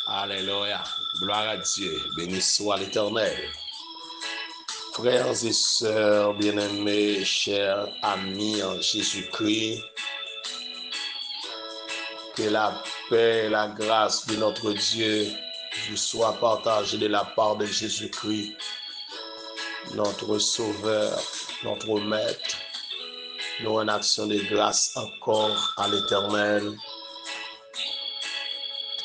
Alléluia. Gloire à Dieu. Béni soit l'Éternel. Frères et sœurs bien-aimés, chers amis en Jésus-Christ, que la paix et la grâce de notre Dieu vous soient partagées de la part de Jésus-Christ, notre Sauveur, notre Maître. Nous en action de grâce encore à l'Éternel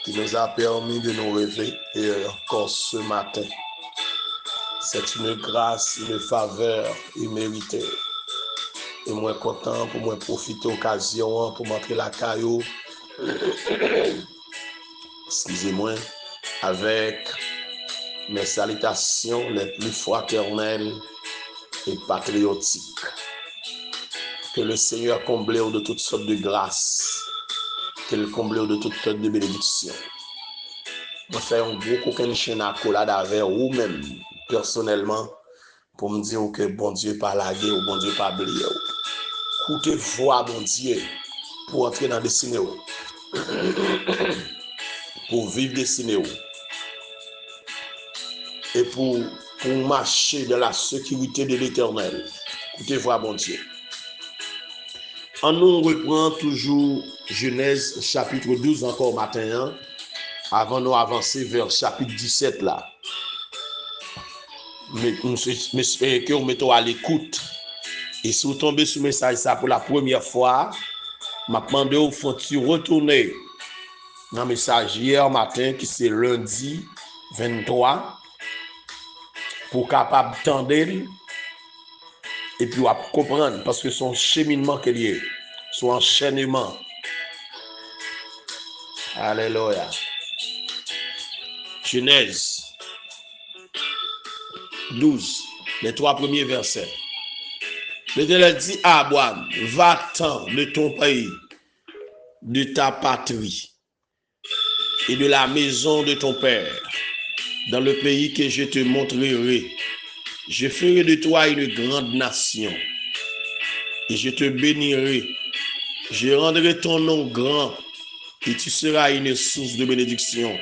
qui nous a permis de nous réveiller encore ce matin. C'est une grâce, une faveur imméritée. Et moi content pour moi profiter de l'occasion pour montrer la caillou, excusez-moi, avec mes salutations les plus fraternelles et patriotiques. Que le Seigneur comble de toutes sortes de grâces, qu'il comble de toutes sortes de bénédictions. Je fais un gros coquin chien à collade avec vous-même, personnellement, pour me dire que bon Dieu pas lagué ou bon Dieu pas oublié. Écoutez voix bon Dieu pour entrer dans le destinée, pour vivre destinée et pour marcher dans la sécurité de l'Éternel. Écoutez voix bon Dieu. On nous reprend toujours Genèse chapitre 12 encore matin, avant nous avancer vers chapitre 17 là. Mais que vous mettez à l'écoute. Et si vous tombez sur le message ça pour la première fois, je demande au faut retourner dans le message hier matin qui c'est lundi 23 pour capable d'entendre et puis comprendre parce que son cheminement qu'il est, son enchaînement. Alléluia. Genèse 12, les 3 premiers versets. L'Éternel dit à Abraham, va-t'en de ton pays, de ta patrie et de la maison de ton père, dans le pays que je te montrerai. Je ferai de toi une grande nation et je te bénirai. Je rendrai ton nom grand et tu seras une source de bénédiction.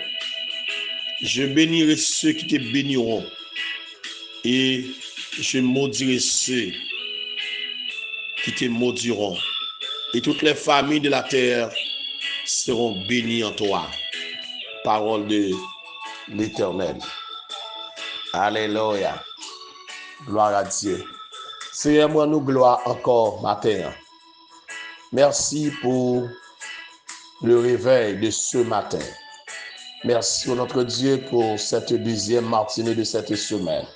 Je bénirai ceux qui te béniront et je maudirai ceux qui te maudiront. Et toutes les familles de la terre seront bénies en toi. Parole de l'Éternel. Alléluia. Gloire à Dieu. Seigneur, moi nous gloire encore matin. Merci pour le réveil de ce matin. Merci notre Dieu pour cette deuxième matinée de cette semaine.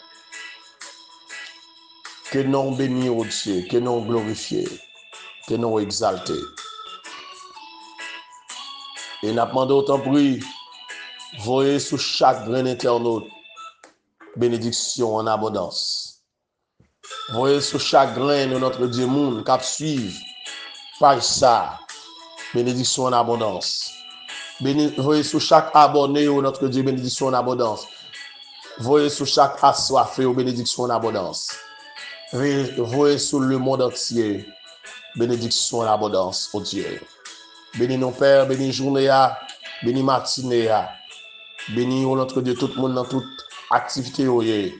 Que nous bénissons au Dieu, que nous glorifions, que nous exaltés. Et nous demandons autant prix, voyez sous chaque grain internaute bénédiction en abondance. Voyez sous chaque grain de notre Dieu monde qui suivre par ça, bénédiction en abondance. Voyez sous chaque abonné de notre Dieu bénédiction en abondance. Voyez sous chaque assoiffé bénédiction en abondance. Voyez sur le monde entier bénédiction en abondance au Dieu. Bénis nos pères, bénis journée, bénis matinée, bénis notre Dieu tout le monde dans toute activité,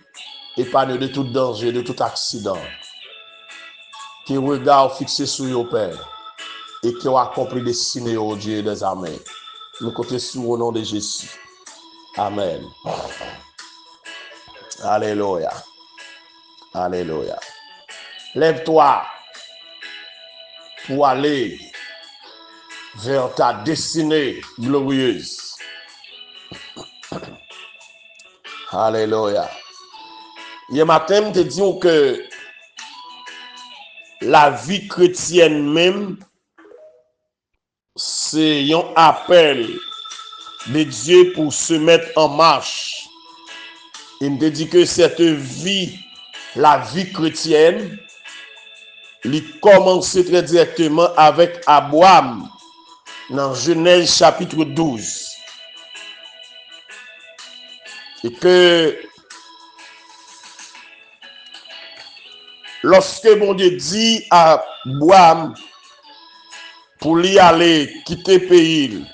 épargne de tout danger, de tout accident. Qui regarde fixé sur your Père et qui a accompli destinée au Dieu des armées. Nous comptons sur au nom de Jésus. Amen. Alléluia. Alléluia. Lève-toi pour aller vers ta destinée glorieuse. Alléluia. Hier matin, je te dis que la vie chrétienne même, c'est un appel de Dieu pour se mettre en marche. Il me dit que cette vie, la vie chrétienne, il commence très directement avec Abraham dans Genèse chapitre 12. Et que lorsque mon Dieu dit à Abraham pour lui aller quitter le pays,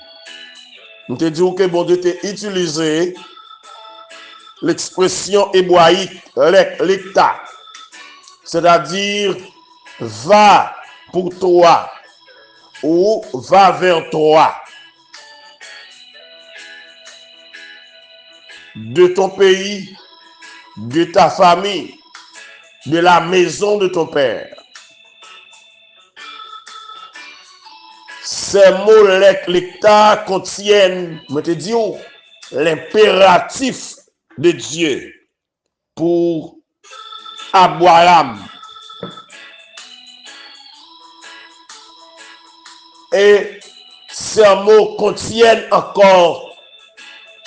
Je te dis que bon Dieu t'a utilisé l'expression hébraïque, l'ecta, c'est-à-dire va pour toi ou va vers toi. De ton pays, de ta famille, de la maison de ton père. Ces mots l'ecta contiennent, je te dis, l'impératif de Dieu pour Abraham. Et ces mots contiennent encore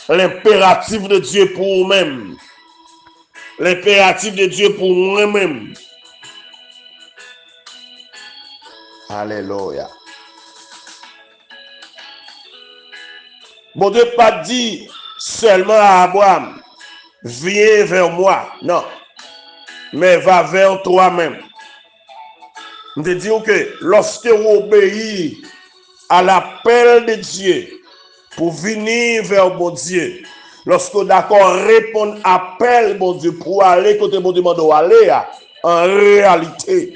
l'impératif de Dieu pour nous-mêmes. L'impératif de Dieu pour moi-même. Alléluia. Bon Dieu pas dit seulement à Abraham, viens vers moi. Non. Mais va vers toi-même. Je te dis que lorsque vous obéissez à l'appel de Dieu pour venir vers mon Dieu, lorsque vous d'accord répondre à l'appel mon Dieu pour aller côté mon Dieu doit aller, en réalité,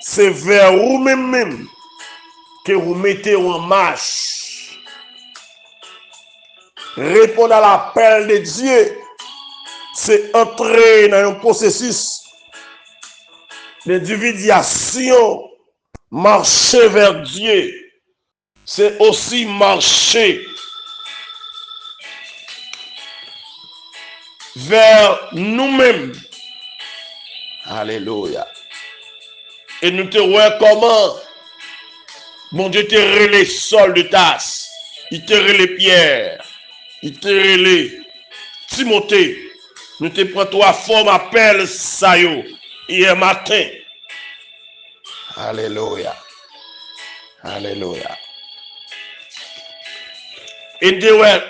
c'est vers vous-même que vous mettez en marche. Répondre à l'appel de Dieu, c'est entrer dans un processus de divination, marcher vers Dieu. C'est aussi marcher vers nous-mêmes. Alléluia. Et nous te voyons comment mon Dieu te relève Saul de Tarse, il te relève Pierre, il te relève Timothée. Nous te prenons trois formes appel ça hier matin. Alléluia. Alléluia. Et de ouais,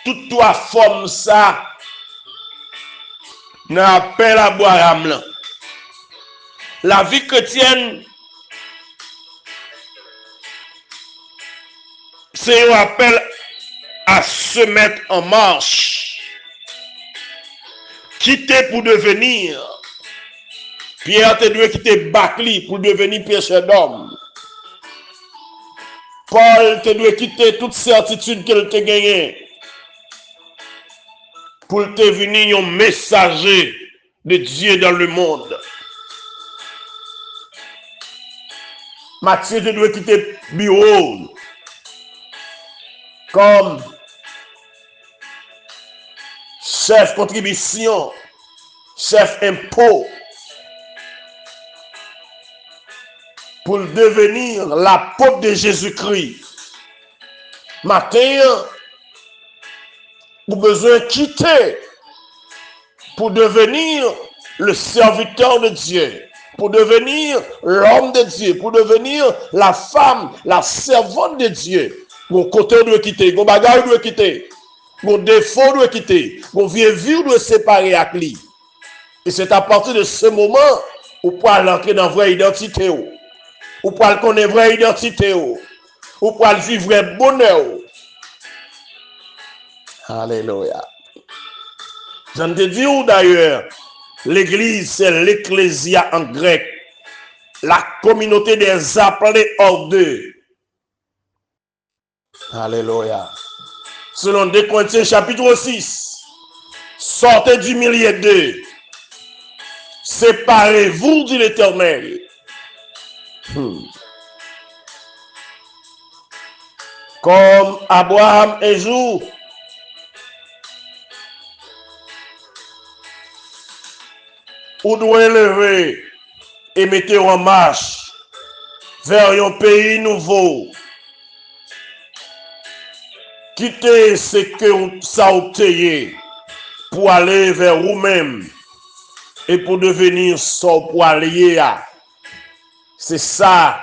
toutes trois formes ça, nous appel à Abraham là. La vie chrétienne, c'est un appel à se mettre en marche. Quitter pour devenir. Pierre te doit quitter Bacli pour devenir pêcheur d'hommes. Paul te doit quitter toute certitude qu'elle te gagnée pour devenir un messager de Dieu dans le monde. Matthieu te doit quitter bureau comme chef contribution, chef impôt, pour devenir l'apôtre de Jésus-Christ. Matin, vous avez besoin de quitter pour devenir le serviteur de Dieu, pour devenir l'homme de Dieu, pour devenir la femme, la servante de Dieu. Mon côté doit quitter, mon bagage doit quitter. Mon défaut doit quitter. Mon vieux vie doit séparer avec lui. Et c'est à partir de ce moment où vous pouvez entrer dans la vraie identité. Vous pouvez connaître la vraie identité. Vous pouvez vivre le bonheur. Alléluia. Je te dis d'ailleurs, l'église c'est l'ecclésia en grec. La communauté des appelés hors d'eux. Alléluia. Selon 2 Corinthiens chapitre 6, sortez du milieu d'eux, séparez-vous de l'Éternel. Comme Abraham un jour, vous devez lever et mettre en marche vers un pays nouveau. Quittez ce que ça a obtenu pour aller vers vous-même et pour devenir son pour aller à. C'est ça,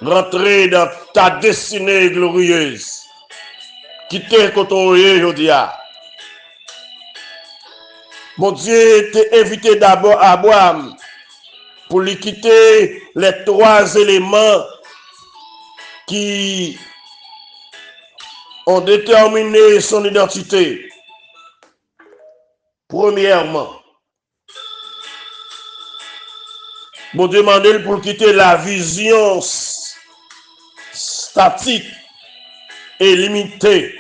rentrer dans ta destinée glorieuse. Quittez quand on est aujourd'hui. Mon Dieu t'a invité d'abord à Abraham pour lui quitter les trois éléments qui ont déterminé son identité. Premièrement, vous demandez pour quitter la vision statique et limitée.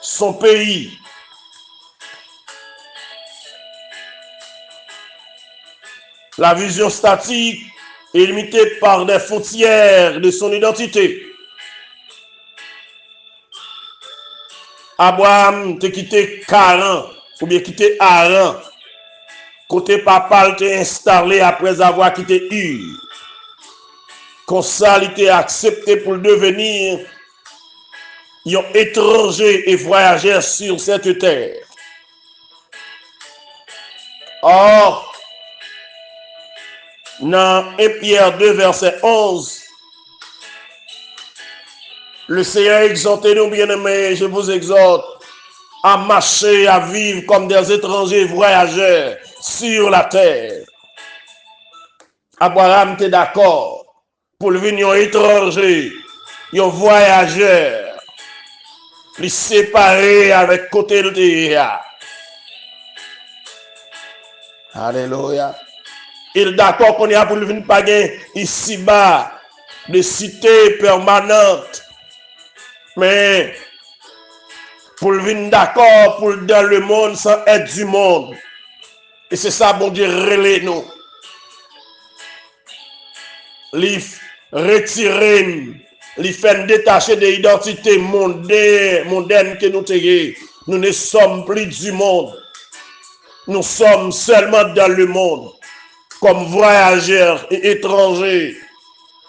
Son pays. La vision statique est limitée par des frontières de son identité. Abraham t'a quitté Caran, ou bien quitté Haran. Côté papa, il t'a installé après avoir quitté Ur. Comme ça, il t'a accepté pour devenir un étranger et voyageur sur cette terre. Or, dans 1 Pierre 2, verset 11, le Seigneur exhorte nous, bien-aimés, je vous exhorte à marcher, à vivre comme des étrangers voyageurs sur la terre. Abraham était d'accord pour devenir un étranger, un voyageur, les séparer avec côté de terre. Alléluia. Il est d'accord qu'on est pour venir pas ici-bas de cité permanente. Mais pour venir d'accord pour dans le monde sans être du monde. Et c'est ça, bon Dieu, relais nous. Les retirer, les faire détacher de l'identité mondaine que nous avons. Nous ne sommes plus du monde. Nous sommes seulement dans le monde. Comme voyageurs et étrangers.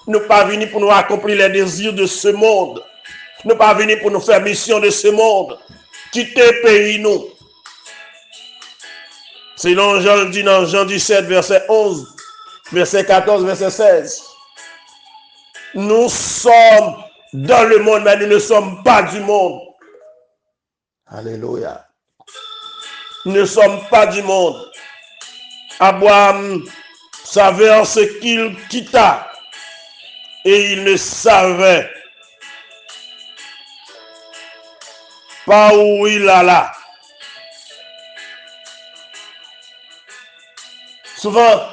Nous pas venus pour nous accomplir les désirs de ce monde. Nous pas venus pour nous faire mission de ce monde. Quitter pays nous. Sinon, Jean le dit dans Jean 17, verset 11, verset 14, verset 16. Nous sommes dans le monde, mais nous ne sommes pas du monde. Alléluia. Nous ne sommes pas du monde. Abraham savait ce qu'il quitta et il ne savait pas où il alla. Souvent,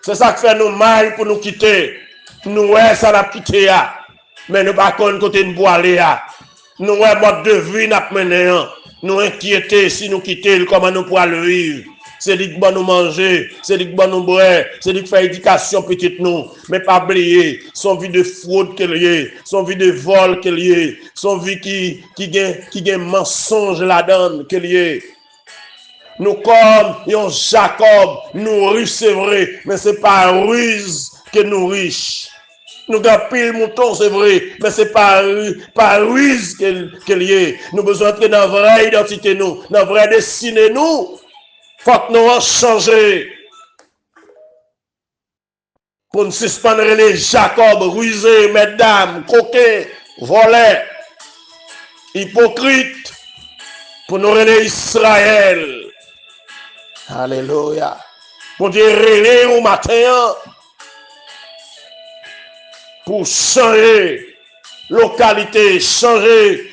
c'est ça qui fait nous mal pour nous quitter. Nous, ça l'a quitté, mais nous pas qu'on côté de boire aller. Nous, mode de vie n'a mené. Nous inquiéter si nous quitter, comment nous pourrons le vivre. C'est lui qui va nous manger, c'est lui qui va nous boire, c'est lui qui fait éducation petite nous. Mais pas oublier, son vie de fraude qu'elle est, son vie de vol qu'elle est, son vie qui gagne mensonge là-dedans qu'elle est. Nous comme un Jacob, nous riches c'est vrai, mais c'est pas ruse que nous riches. Nous avons pile mouton, c'est vrai, mais c'est pas ruse qu'elle y est. Nous avons besoin de dans la vraie identité, nous, dans la vraie destinée, nous. Faut que nous changer. Pour nous suspendre les Jacob, rusés, mesdames, coquets, volets, hypocrites, pour nous relayer Israël. Alléluia. Pour dire relayer au matin, pour changer localité, changer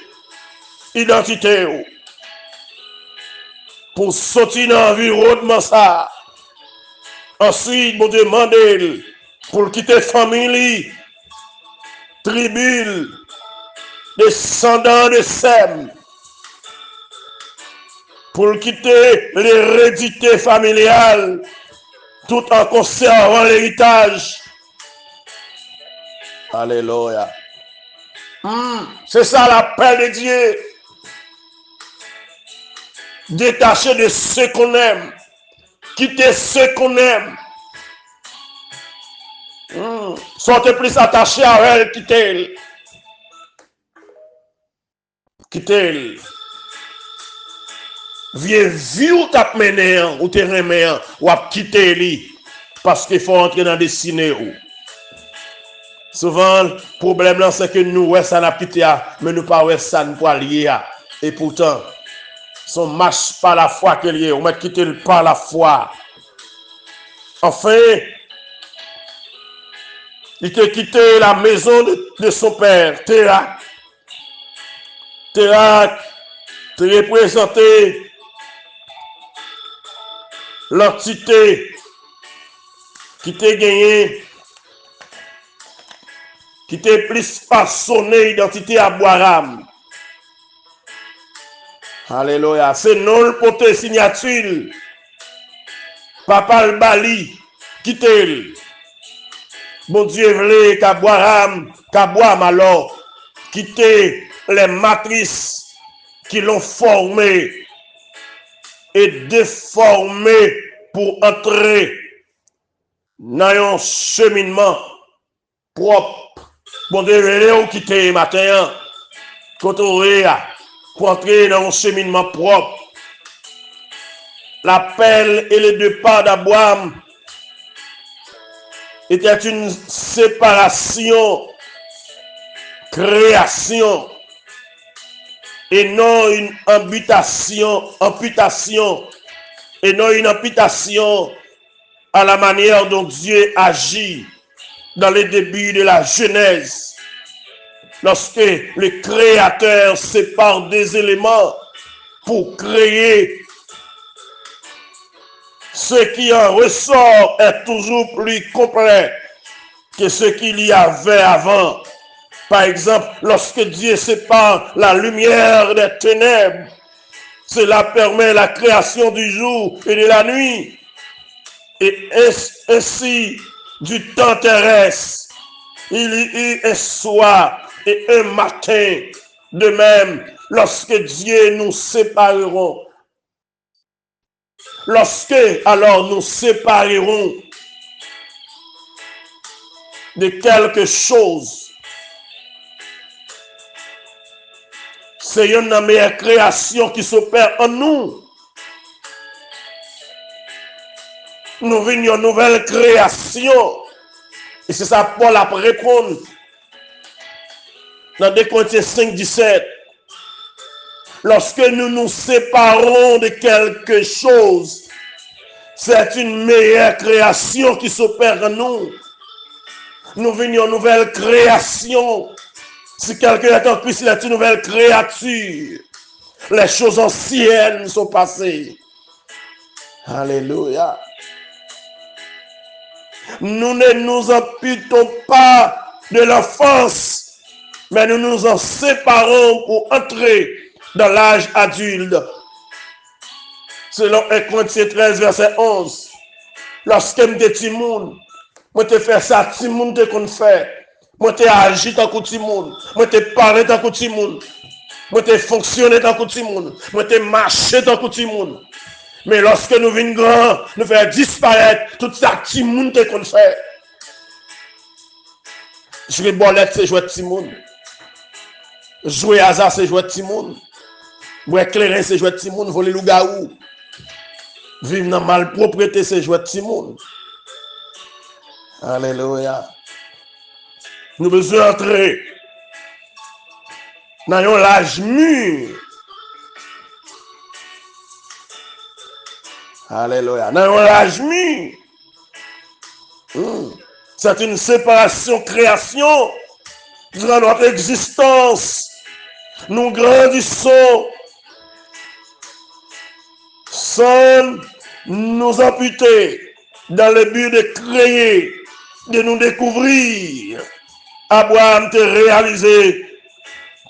identité. Pour sortir dans l'environnement ça. Ensuite, vous demandez pour quitter famille, tribu, descendants de Sem. Pour quitter l'hérédité familiale, tout en conservant l'héritage. Alléluia. C'est ça l'appel de Dieu. Détacher de ce qu'on aime. Quitter ce qu'on aime. Sortez plus attaché à elle, quittez-le. Quittez-le. Viens vivre t'a mené ou te remet ou à quitter lui parce qu'il faut entrer dans des ciné. Souvent, le problème là, c'est que nous, ouais, ça n'a quitté, mais nous pas ouais, ça ne pas lié. Et pourtant, son marche par la foi qu'il y est, on va quitter par la foi. Enfin, Il a quitté la maison de son père, Térak. Térak te représentait l'entité qui t'a gagné, qui t'a plus façonné identité Abraham. Alléluia. C'est non le porté signature. Papa le Bali, quitte. Bon Dieu voulait qu'Abraham alors, quitter les matrices qui l'ont formé et déformé pour entrer dans un cheminement propre. Bon Dieu voulait quitter matin, pour entrer dans un cheminement propre. L'appel et les deux pas d'Abraham était une séparation, création, et non une amputation, et non une amputation à la manière dont Dieu agit dans les débuts de la Genèse. Lorsque le Créateur sépare des éléments pour créer, ce qui en ressort est toujours plus complet que ce qu'il y avait avant. Par exemple, lorsque Dieu sépare la lumière des ténèbres, cela permet la création du jour et de la nuit. Et ainsi, du temps terrestre, il y eut un soir et un matin. De même, lorsque Dieu nous séparerons, lorsque alors nous séparerons de quelque chose, c'est une meilleure création qui s'opère en nous. Nous venons une nouvelle création. Et c'est ça Paul a répondre dans 2 Corinthiens 5, 17. Lorsque nous nous séparons de quelque chose, c'est une meilleure création qui s'opère en nous. Nous venons une nouvelle création. Si quelqu'un est en Christ, il est une nouvelle créature. Les choses anciennes sont passées. Alléluia. Nous ne nous amputons pas de l'offense, mais nous nous en séparons pour entrer dans l'âge adulte. Selon 1 Corinthiens 13, verset 11. Lorsque je suis petit monde, moi te fais ça, petit monde te qu'on fait. Moi te agi tant que petit monde. Moi te parler tant que petit monde. Moi te fonctionner tant que petit monde. Moi te marcher tant que petit monde. Mais lorsque nous venons grand, nous faisons disparaître tout ça petit monde te qu'on fait. Jouer bolette, c'est jouer petit monde. Jouer hasard, c'est jouer petit monde. Boire clairin, c'est jouer petit monde. Voler loup-garou. Vivre dans malpropreté, c'est jouer petit monde. Alléluia. Nous besoin d'entrer dans l'âge mûr. Alléluia. Dans l'âge mûr. C'est une séparation, création durant notre existence. Nous grandissons sans nous amputer dans le but de créer, de nous découvrir. Abraham te réalisé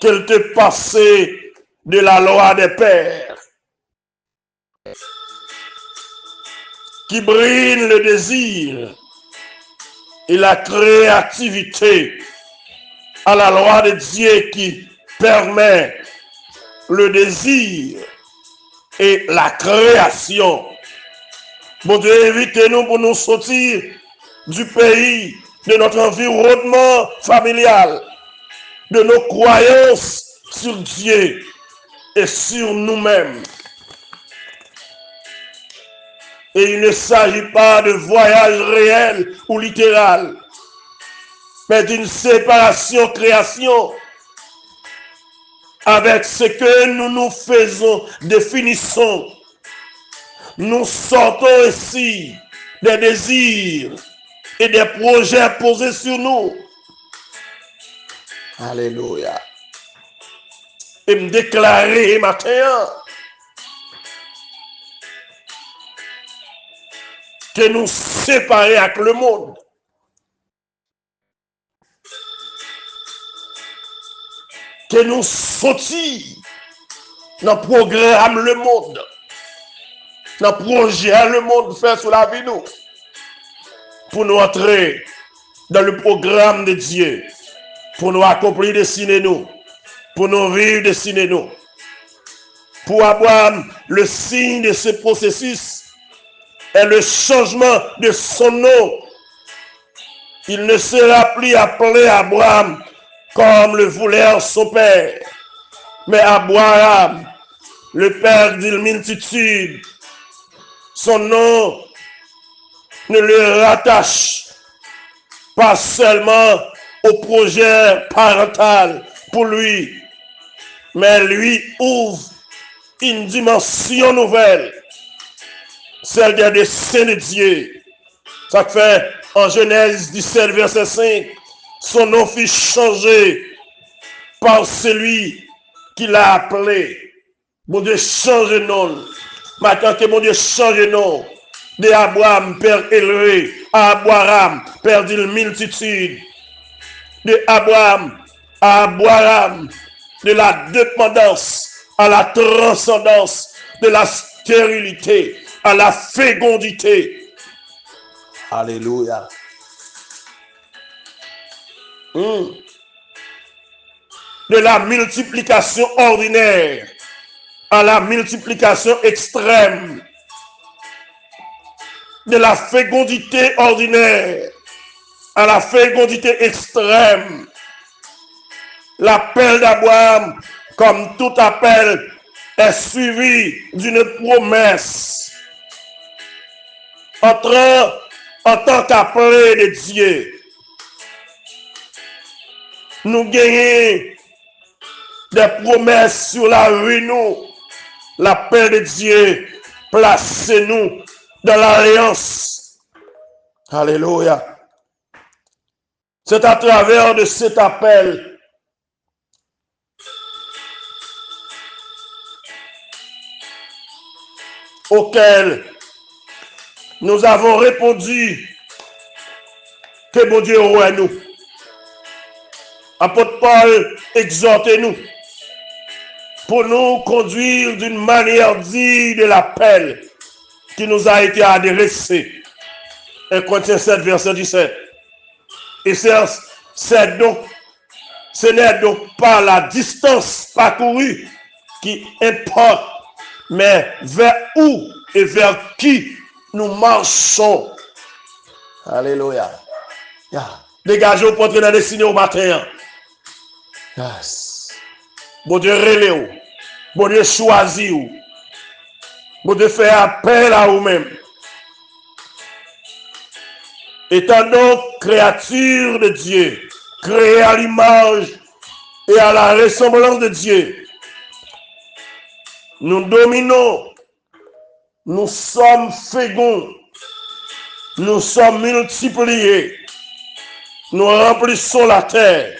qu'elle te passait de la loi des pères, qui brille le désir et la créativité à la loi de Dieu qui permet le désir et la création. Bon Dieu, évitez-nous pour nous sortir du pays, de notre environnement familial, de nos croyances sur Dieu et sur nous-mêmes. Et il ne s'agit pas de voyage réel ou littéral, mais d'une séparation-création avec ce que nous nous faisons, définissons. Nous sortons ici des désirs et des projets posés sur nous. Alléluia. Et me déclarer matin que nous séparer avec le monde. Que nous sortions dans le programme le monde. Dans le projet le monde fait sur la vie nous. Pour nous entrer dans le programme de Dieu. Pour nous accomplir destiné nous. Pour nous vivre destiné nous. Pour avoir le signe de ce processus et le changement de son nom. Il ne sera plus appelé Abraham comme le voulait son père, mais Abraham, le père d'une multitude. Son nom ne le rattache pas seulement au projet parental pour lui, mais lui ouvre une dimension nouvelle, celle des desseins de Dieu. Ça fait en Genèse 17, verset 5, son nom fut changé par celui qui l'a appelé. Mon Dieu change le nom. Maintenant que mon Dieu change le nom de Abraham, père élevé, à Abraham, père d'une multitude. De Abraham à Abraham, de la dépendance à la transcendance, de la stérilité à la fécondité. Alléluia. De la multiplication ordinaire à la multiplication extrême. De la fécondité ordinaire à la fécondité extrême. L'appel d'Abraham, comme tout appel, est suivi d'une promesse. En tant qu'appelé de Dieu, nous gagnons des promesses sur la vie, nous. L'appel de Dieu, placez-nous dans l'alliance. Alléluia. C'est à travers de cet appel auquel nous avons répondu que mon Dieu est nous. Apôtre Paul, exhortez-nous pour nous conduire d'une manière digne de l'appel qui nous a été adressé. 1 Corinthiens 7, verset 17. Et ce n'est donc pas la distance parcourue qui importe, mais vers où et vers qui nous marchons. Alléluia. Dégagez au portrait de la destinée au matin. Yes. Bon Dieu relève. Bon Dieu choisit. Bon Dieu fait appel à vous-même. Étant donc créature de Dieu, créée à l'image et à la ressemblance de Dieu, nous dominons, nous sommes féconds, nous sommes multipliés, nous remplissons la terre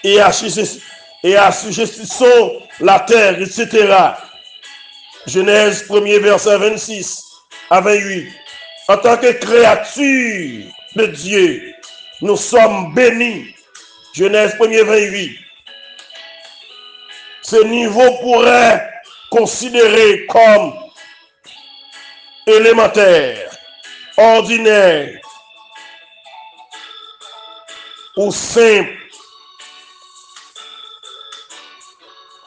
et assujettissons la terre, etc. Genèse 1er verset 26 à 28. En tant que créature de Dieu, nous sommes bénis. Genèse 1er 28. Ce niveau pourrait considéré comme élémentaire, ordinaire ou simple.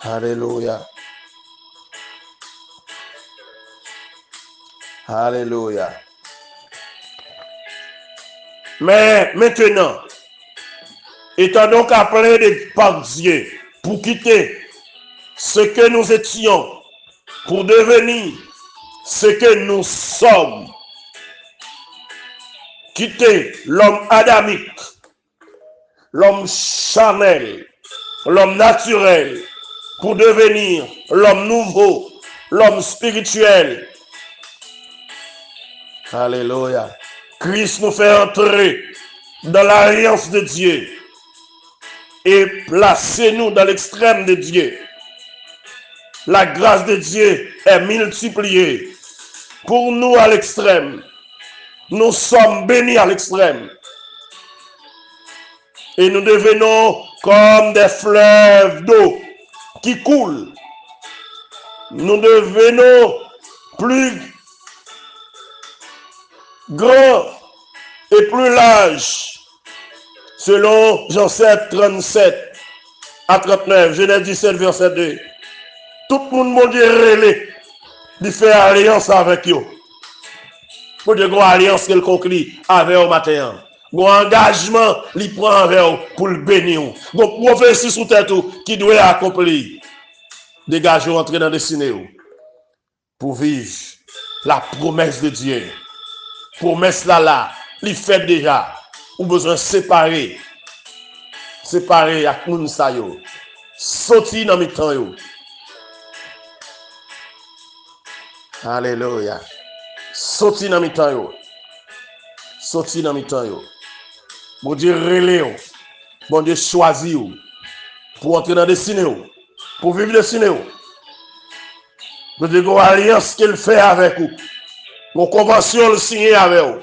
Alléluia. Alléluia. Mais maintenant, étant donc appelés par Dieu pour quitter ce que nous étions, pour devenir ce que nous sommes, quitter l'homme adamique, l'homme charnel, l'homme naturel, pour devenir l'homme nouveau, l'homme spirituel. Alléluia. Christ nous fait entrer dans l'alliance de Dieu et placer nous dans l'extrême de Dieu. La grâce de Dieu est multipliée pour nous à l'extrême. Nous sommes bénis à l'extrême. Et nous devenons comme des fleuves d'eau qui coulent. Nous devenons plus grands et plus larges. Selon Jean 7, 37 à 39, Genèse 17, verset 2. Tout le monde, mon Dieu, relé, il fait alliance avec eux. Pour Dieu, une alliance qu'il conclut avec eux matin. Un engagement, il prend avec eux pour le bénir. Donc, prophétie sous tête qui doit accomplir. Dégagez, entrer dans le destinée pour vivre la promesse de Dieu. Promesse là, il fait déjà. Ou besoin de séparer avec moun sa yo. Sorti dans mes temps yo. Alléluia. Sorti dans mes temps yo. Sorti dans mes temps yo. Bon Dieu relé yo. Bon Dieu choisi yo. Pour entrer dans destinée yo. Pour vivre destinée yo. Bon Dieu une alliance qu'il fait avec vous. Une convention le signé avec vous.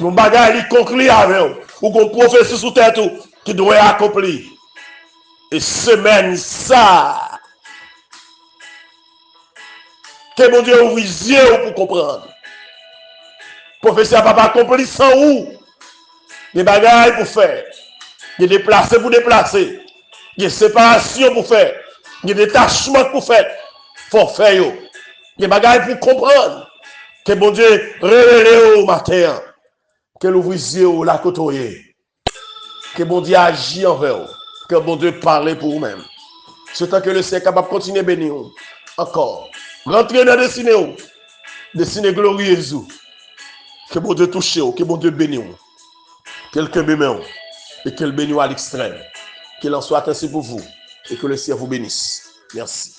Mon bagage il conclut avec vous. Ou qu'on prophétie sous tête qui doit accomplir. Et semaine ça. Que mon Dieu ouvre les yeux pour comprendre. Prophétie n'a pas accompli sans où. Des bagages pour faire. Des déplacés pour déplacer. Des séparations pour faire. Des détachements pour faire. Faut faire. Des bagages pour comprendre. Que mon Dieu révèle au matin. Que l'ouvre les yeux la côtoyer. Que bon Dieu agit envers vous. Que bon Dieu parle pour vous-même. C'est tant que le Seigneur est capable de continuer à bénir. Encore. Rentrez dans la destinée. Destinée glorieuse. Que bon Dieu touche. Que bon Dieu bénisse. Quelqu'un bénisse. Et qu'il bénisse à l'extrême. Qu'il en soit ainsi pour vous. Et que le Seigneur vous bénisse. Merci.